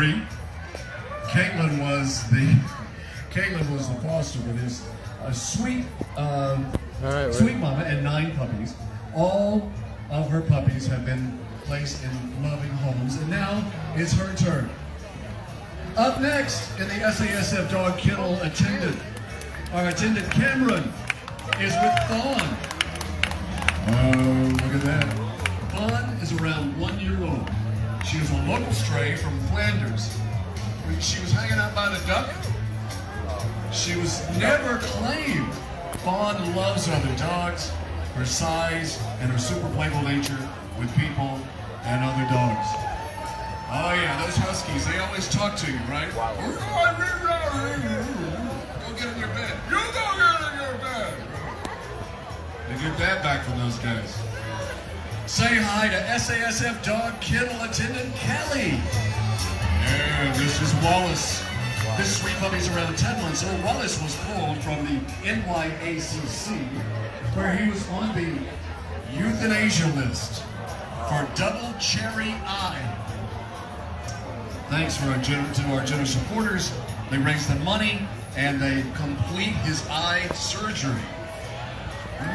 3. Caitlin was the foster with his sweet mama and 9 puppies. All of her puppies have been placed in loving homes, and now it's her turn. Up next in the SASF dog kennel attendant, our attendant Cameron is with Fawn. Oh, look at that. Fawn is around 1 year old. She is a local stray from Flanders. She was hanging out by the duck. She was never claimed. Fawn loves other dogs, her size, and her super playful nature with people and other dogs. Oh yeah, those huskies, they always talk to you, right? Go get in your bed. You go get in your bed. They get that back from those guys. Say hi to SASF dog kennel attendant Kelly. Yeah, this is Wallace. This sweet puppy's around 10 months old. Wallace was pulled from the NYACC, where he was on the euthanasia list for double cherry eye. Thanks to our generous supporters. They raise the money and they complete his eye surgery.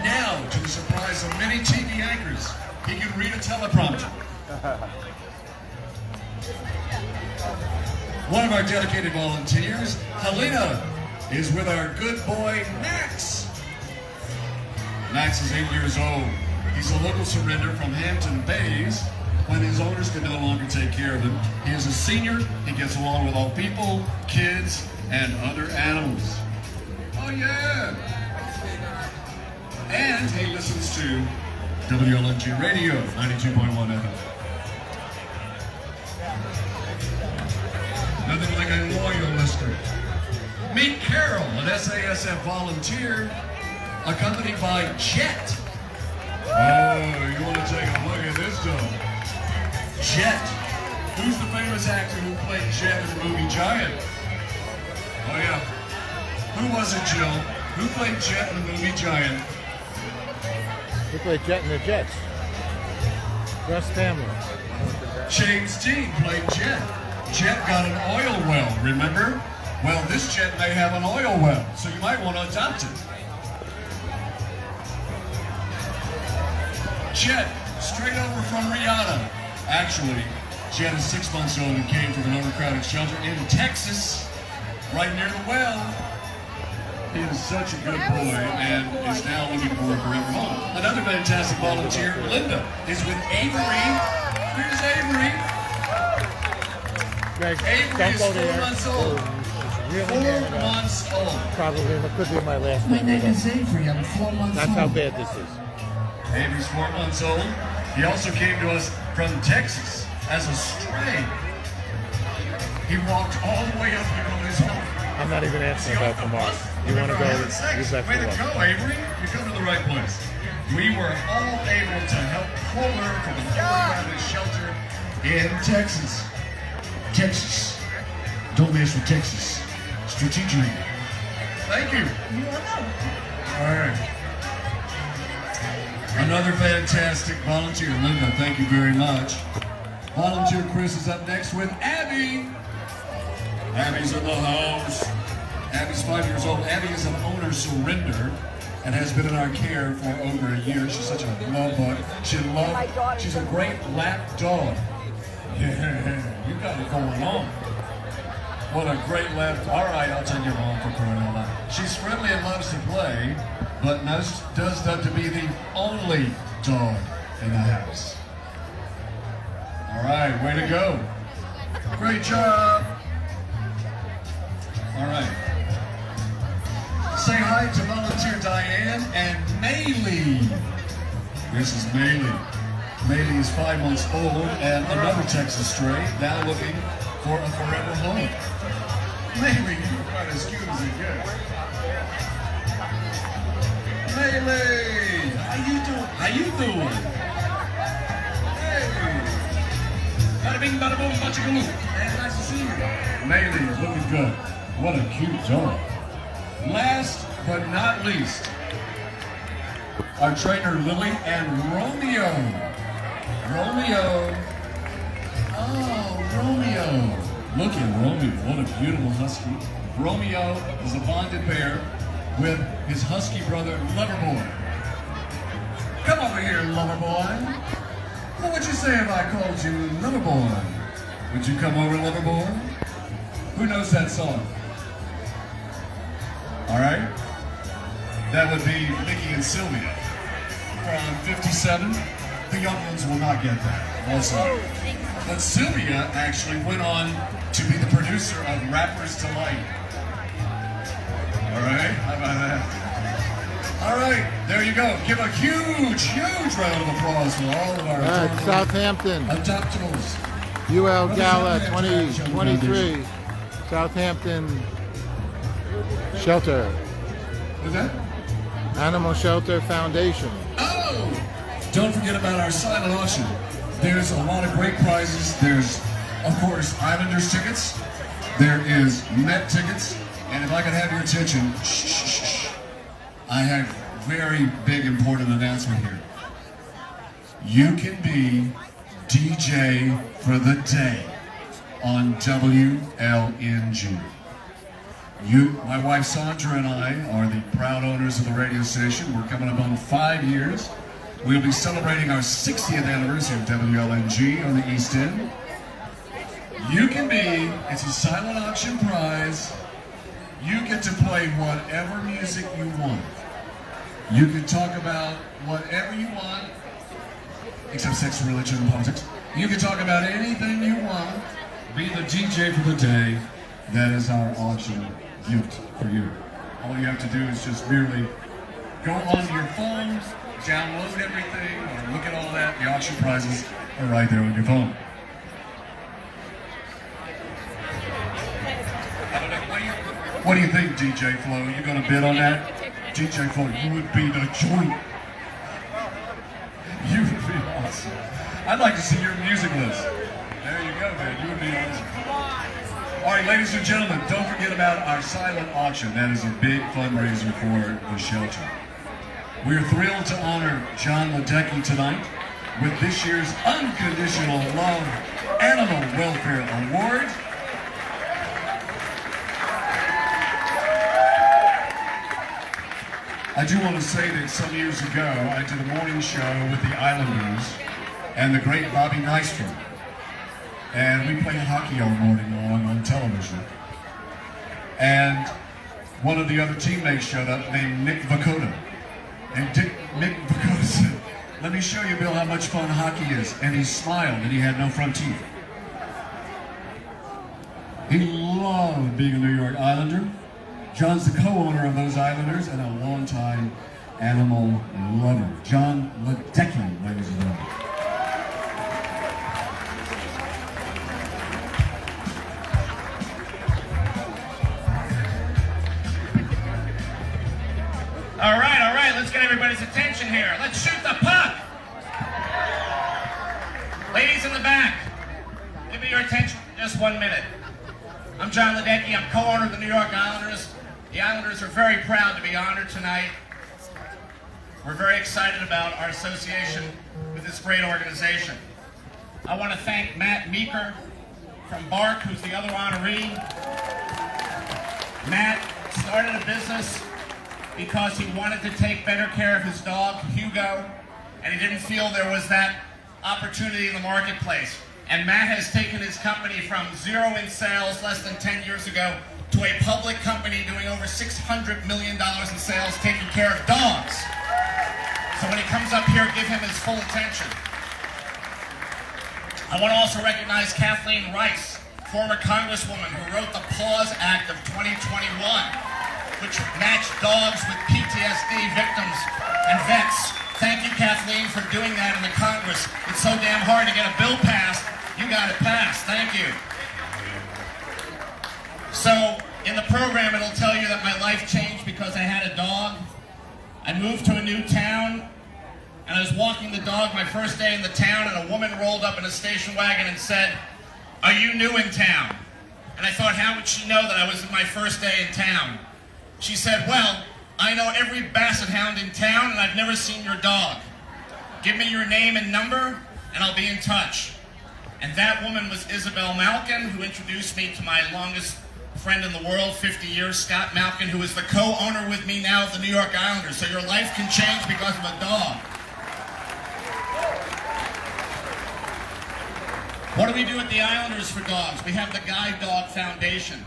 Now, to the surprise of many TV anchors, he can read a teleprompter. One of our dedicated volunteers, Helena, is with our good boy, Max. Max is 8 years old. He's a local surrender from Hampton Bays when his owners could no longer take care of him. He is a senior. He gets along with all people, kids, and other animals. Oh, yeah. And he listens to WLNG Radio, 92.1 FM. Nothing like a loyal listener. Meet Carol, an SASF volunteer, accompanied by Jet. Oh, you want to take a look at this dog? Jet. Who's the famous actor who played Jet in the movie Giant? Oh yeah. Who was it, Jill? Who played Jet in the movie Giant? Who played Jet in the Jets? Russ Tamler. James Dean played Jet. Jet got an oil well, remember? Well, this Jet may have an oil well, so you might want to adopt it. Jet, straight over from Rihanna. Actually, Jet is 6 months old and came from an overcrowded shelter in Texas, right near the well. He is such a good boy and is now looking for a forever home. Another fantastic volunteer, Linda, is with Avery. Here's Avery. Avery is 4 months old. Really 4 months old. Probably, it could be my last name. My name is Avery. I'm 4 months old. That's how bad this is. Avery's 4 months old. He also came to us from Texas as a stray. He walked all the way up here on his own. I'm not even answering about tomorrow. You want to go? Way to go, Avery. You come to the right place. We were all able to help pull her from the overcrowded shelter in Texas. Texas. Don't mess with Texas. Strategic. Thank you. All right. Another fantastic volunteer, Linda. Thank you very much. Volunteer Chris is up next with Abby. Abby's in the house. Abby's 5 years old. Abby is an owner surrender and has been in our care for over a year. She's such a love bug. She's a great lap dog. Yeah, you got it going on. What a great lap. All right, I'll take your mom for crying out loud. She's friendly and loves to play, but does love to be the only dog in the house. All right, way to go. Great job. All right. Say hi to volunteer Diane and Maylee. This is Maylee. Maylee is 5 months old and another Texas stray, now looking for a forever home. Maylee, you're quite as cute as it gets. Maylee, how you doing? How you doing? Hey. Bada bing, bada boom, bada chicka. Hey, nice to see you. Maylee is looking good. What a cute dog. Last but not least, our trainer Lily and Romeo. Romeo. Oh, Romeo. Look at Romeo, what a beautiful husky. Romeo is a bonded bear with his husky brother, Loverboy. Come over here, Loverboy. What would you say if I called you Loverboy? Would you come over, Loverboy? Who knows that song? All right. That would be Mickey and Sylvia from 57. The young ones will not get that also. But Sylvia actually went on to be the producer of Rapper's Delight. All right, how about that? All right, there you go. Give a huge, huge round of applause for all of our Southampton. adoptables. UL Gala 2023. Southampton Shelter. What's that? Animal Shelter Foundation. Oh! Don't forget about our silent auction. There's a lot of great prizes. There's, of course, Islanders tickets. There is Met tickets. And if I could have your attention, shh. I have a very big, important announcement here. You can be DJ for the day on WLNG. My wife Sandra and I are the proud owners of the radio station. We're coming up on 5 years. We'll be celebrating our 60th anniversary of WLNG on the East End. You can be, it's a silent auction prize. You get to play whatever music you want. You can talk about whatever you want, except sex, religion, and politics. You can talk about anything you want. Be the DJ for the day. That is our auction gift for you. All you have to do is just merely go onto your phone, download everything, or look at all that. The auction prizes are right there on your phone. What do you think, DJ Flo? You gonna bid on that? DJ Flo, you would be the joint. You would be awesome. I'd like to see your music list. There you go, man. You would be awesome. All right, ladies and gentlemen, don't forget about our silent auction. That is a big fundraiser for the shelter. We're thrilled to honor John Ledecky tonight with this year's Unconditional Love Animal Welfare Award. I do want to say that some years ago, I did a morning show with the Islanders and the great Bobby Nystrom. And we played hockey all morning long on television. And one of the other teammates showed up named Nick Vakoda. And Nick Vakoda said, "Let me show you, Bill, how much fun hockey is." And he smiled and he had no front teeth. He loved being a New York Islander. John's the co-owner of those Islanders and a longtime animal lover. John Ledecky, ladies and gentlemen. All right, let's get everybody's attention here. Let's shoot the puck. Ladies in the back, give me your attention for just 1 minute. I'm John Ledecky, I'm co-owner of the New York Islanders. The Islanders are very proud to be honored tonight. We're very excited about our association with this great organization. I want to thank Matt Meeker from Bark, who's the other honoree. Matt started a business because he wanted to take better care of his dog, Hugo, and he didn't feel there was that opportunity in the marketplace. And Matt has taken his company from 0 in sales less than 10 years ago to a public company doing over $600 million in sales taking care of dogs. So when he comes up here, give him his full attention. I want to also recognize Kathleen Rice, former Congresswoman who wrote the PAWS Act of 2021, which matched dogs with PTSD victims and vets. Thank you, Kathleen, for doing that in the Congress. It's so damn hard to get a bill passed. You got it passed. Thank you. So, in the program, it'll tell you that my life changed because I had a dog. I moved to a new town, and I was walking the dog my first day in the town, and a woman rolled up in a station wagon and said, "Are you new in town?" And I thought, how would she know that I was in my first day in town? She said, "Well, I know every basset hound in town, and I've never seen your dog. Give me your name and number, and I'll be in touch." And that woman was Isabel Malkin, who introduced me to my longest friend in the world, 50 years, Scott Malkin, who is the co-owner with me now of the New York Islanders. So your life can change because of a dog. What do we do at the Islanders for dogs? We have the Guide Dog Foundation,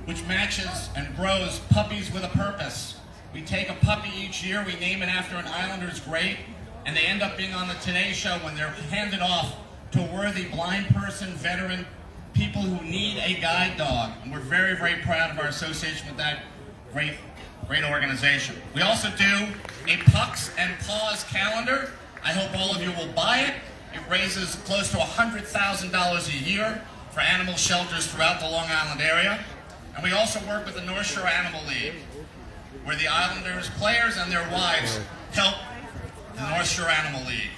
which matches and grows puppies with a purpose. We take a puppy each year, we name it after an Islanders great, and they end up being on the Today Show when they're handed off to a worthy blind person, veteran, people who need a guide dog. And we're very, very proud of our association with that great organization. We also do a Pucks and Paws calendar. I hope all of you will buy it. It raises close to $100,000 a year for animal shelters throughout the Long Island area. And we also work with the North Shore Animal League, where the Islanders players and their wives help the North Shore Animal League.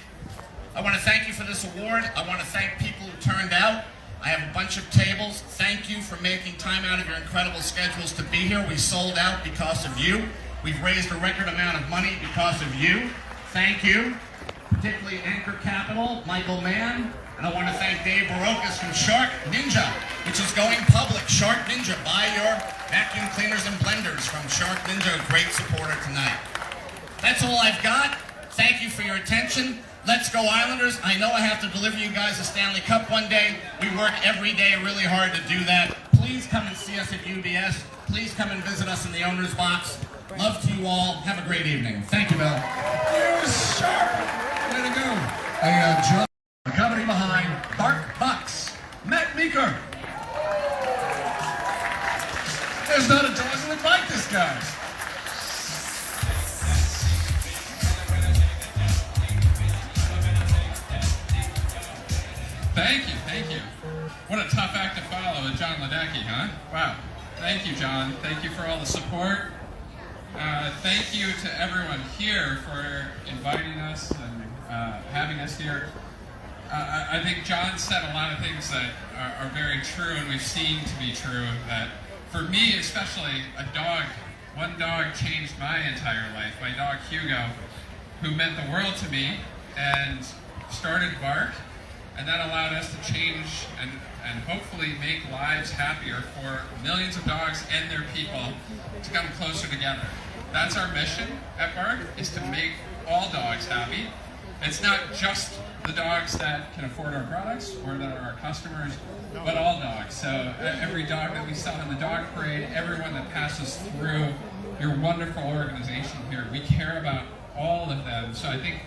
I want to thank you for this award. I want to thank people who turned out. I have a bunch of tables. Thank you for making time out of your incredible schedules to be here. We sold out because of you. We've raised a record amount of money because of you. Thank you. Particularly Anchor Capital, Michael Mann. And I want to thank Dave Barokas from Shark Ninja, which is going public. Shark Ninja, buy your vacuum cleaners and blenders from Shark Ninja, a great supporter tonight. That's all I've got. Thank you for your attention. Let's go Islanders. I know I have to deliver you guys a Stanley Cup one day. We work every day really hard to do that. Please come and see us at UBS. Please come and visit us in the owner's box. Love to you all. Have a great evening. Thank you, Bill. Here's Sharp. Way to go. John, the company behind Bark Bucks, Matt Meeker. There's not a dog that would like this guy. Thank you. What a tough act to follow with John Ledecky, huh? Wow. Thank you, John. Thank you for all the support. Thank you to everyone here for inviting us and having us here. I think John said a lot of things that are very true and we've seen to be true. That for me, especially, one dog changed my entire life. My dog Hugo, who meant the world to me and started Bark. And that allowed us to change and hopefully make lives happier for millions of dogs and their people to come closer together. That's our mission at Bark, is to make all dogs happy. It's not just the dogs that can afford our products or that are our customers, but all dogs. So every dog that we sell in the dog parade, everyone that passes through your wonderful organization here, we care about all of them. So I think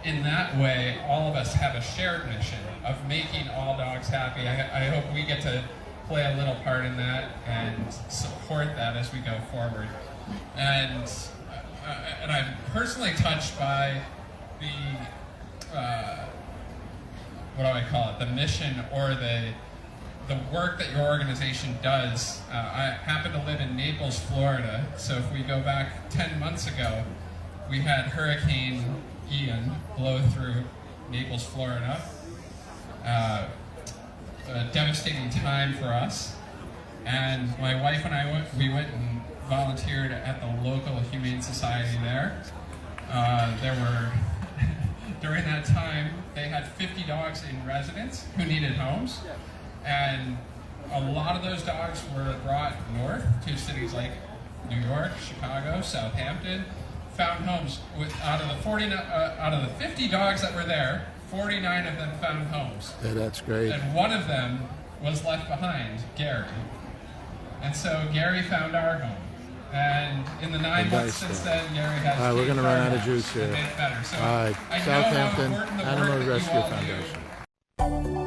in that way, all of us have a shared mission of making all dogs happy. I hope we get to play a little part in that and support that as we go forward. And I'm personally touched by the, what do I call it, the mission or the work that your organization does. I happen to live in Naples, Florida, so if we go back 10 months ago, we had Hurricane Ian blow through Naples, Florida. A devastating time for us. And my wife and I went and volunteered at the local Humane Society there. During that time, they had 50 dogs in residence who needed homes. And a lot of those dogs were brought north to cities like New York, Chicago, Southampton, found homes. Out of the 50 dogs that were there, 49 of them found homes. Yeah, that's great. And one of them was left behind, Gary. And so Gary found our home. And in the 9 months since then, Gary has. All right, we're going to run out of juice here. Made it better. So all right, I know Southampton how important the Animal work that Rescue you all Foundation. do.